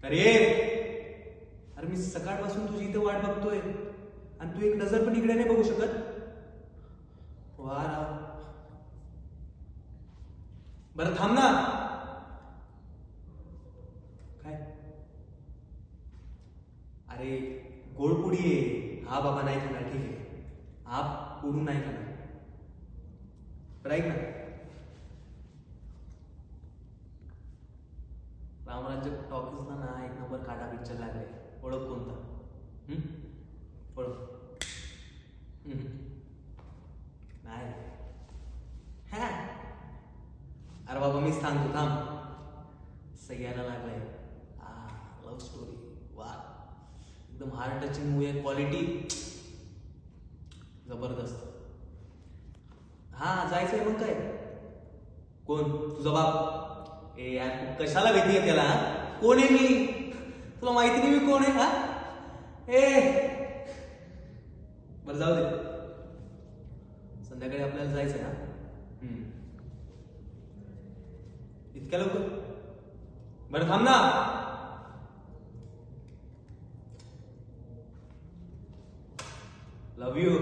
अरे अरे मी सकाळपासून तुझी इथे वाट बघतोय आणि तू एक नजर पण इकडे नाही बघू शकत. वा राव. बरं थांब ना. काय? अरे गोडपुडी आहे. हा बाबा नाही खाणार, ठीक आहे. हा पुडून नाही खाणार. बरं ऐक ना, रामराज्य टॉकीजला ना एक नंबर काटा पिक्चर लागलाय. ओळख कोणता? ओळख? नाही. हा अरे बाबा मीच सांगतो थांब. सगळ्यांना लागलाय. Love story. वा एकदम हार्ट टचिंग मूवी आहे. क्वालिटी जबरदस्त. हा जायचंय मग काय. कोण? तुझा बाप? ए यार तू कशाला भीती आहे त्याला? कोण आहे मी? तुला माहिती नाही मी कोण आहे? हा ए बरं जाऊ दे. संध्याकाळी आपल्याला जायचं ना? इतक्या लवकर? बरं थांब ना. लव यू.